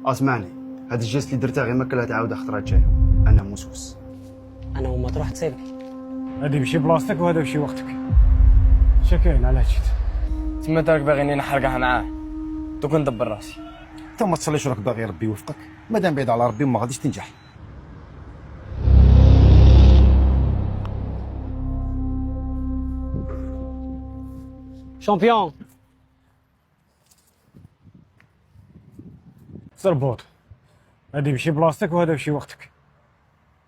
اسمعني، هاد الجيست اللي درتها غير ما كلها تعاود خطره جايه. انا موسوس. انا وما تروح تصيبني. هادي ماشي بلاصتك وهذا ماشي وقتك. شكاين على هادشي. تما تراك باغيني نحرقها معاه، دوك ندبر راسي. انت ما تصليش راك باغي ربي يوفقك، مادام بعيد على ربي وما غاديش تنجح. شامبيون. سربوط، هادي ماشي بلاصتك وهذا ماشي وقتك.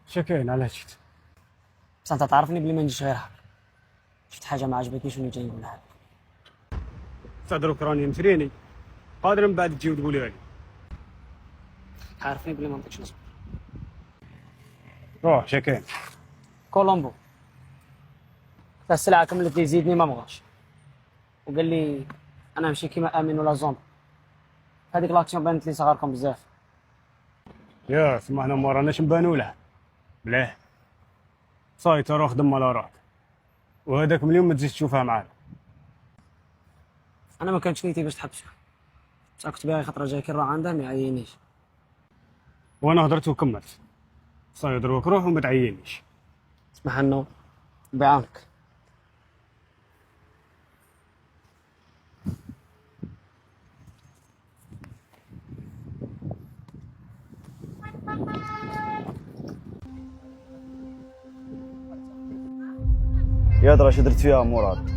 شكاين على هادشي. بس انت تعرفني بلي ما نجيش غير هكا. شفت حاجه ما عجبتنيش وني جاي نقولها لك. تهضرك راني متريني، قادر من بعد تجي وتقولي لي. عارفني بلي ما نطيقش نصبر. روح شكاين. كولومبو تا السلعه كملت لي يزيدني ما بغاش، وقال لي انا ماشي كيما امين ولا زومبي. هذيك لاكسيون بانت لي صغاركم بزاف. يا سمعنا ما راناش نبانو له. بلاه صاي تروح خدم على روحك، وهذاك مليون ما تزيد تشوفها معانا. انا ما كانتش نيتي باش تحبسه، بصح كنت باغي خطره جاي كي نروح عنده ما يعينيش. وانا هضرت وكملت. صاي دروك روح وما تعينيش. اسمح لنا بعونك. يا درا اش درت فيها مراد؟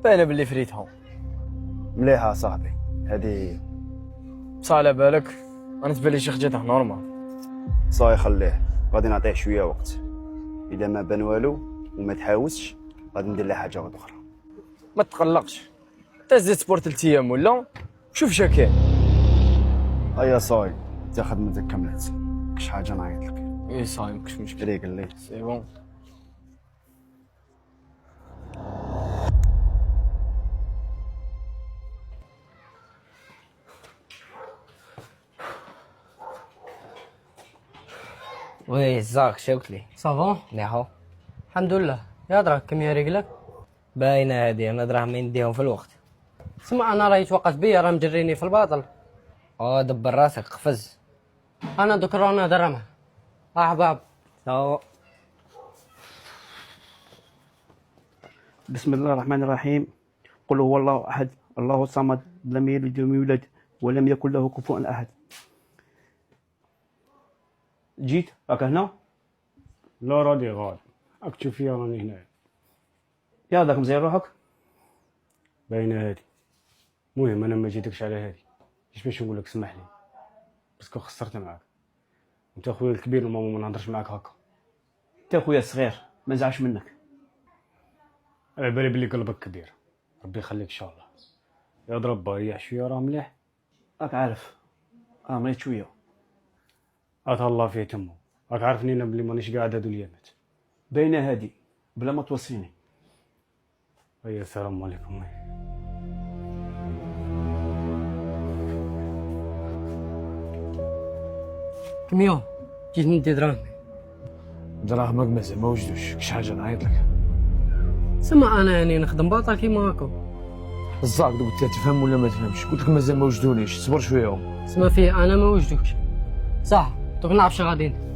باينه باللي فريتهم. مليحه صاحبي، هذه هي. بصح على بالك انا تبان شي خجاته نورمال. صاي خليه، غادي نعطيه شويه وقت. اذا ما بان والو وما تحاوسش غادي ندير له حاجه اخرى. ما تقلقش، تزيد سبور 3 ايام ولا شوف شكاين. هيا صاي، انت خدمتك كملت، كاش حاجه نعيط لك. اي صاي مكش مشكل. ريق اللي سي بون. وي زاك شوكلي صافون نيحو. الحمد لله. يا دراك كم يا رجلك؟ باينه هادي، انا دراهم نديهم في الوقت. سمع انا راهي توقف بيا، راه مجريني في الباطل. دبر راسك قفز. انا دوك رانا درمها احباب. بسم الله الرحمن الرحيم. قل هو الله احد الله الصمد لم يلد ولم يولد ولم يكن له كفوا احد. جيت راك هنا؟ لا راني غاد، راك تشوف فيا راني هنا. يا داك مزيان روحك؟ باينه هادي. المهم انا ما جيتكش على هادي، باش نقول لك سمح لي باسكو خسرت معاك. انت اخويا الكبير وماما ما نهضرش معاك هكا. انت خويا الصغير ما نزعلش منك. على بالي بلي قلبك كبير، ربي يخليك ان شاء الله. يا ضرب ريح شويه راه مليح. راك عارف مريت شويه. عطا الله فيه تمو، راك عارفني انا بلي مانيش قاعد هادو اليامات. باينه هادي بلا ما توصيني. هيا السلام عليكم. كم يوم جيت ندي دراهمي. دراهمك مازال ما وجدوش، كش حاجه نعيط لك. سمع انا يعني نخدم باطل كيما هاكا. الزاك قلت لك تفهم ولا ما تفهمش؟ قلت لك مازال ما وجدونيش، صبر شويه. اسمع فيه انا ما وجدوش. صح دوك نعرف شي غاديين.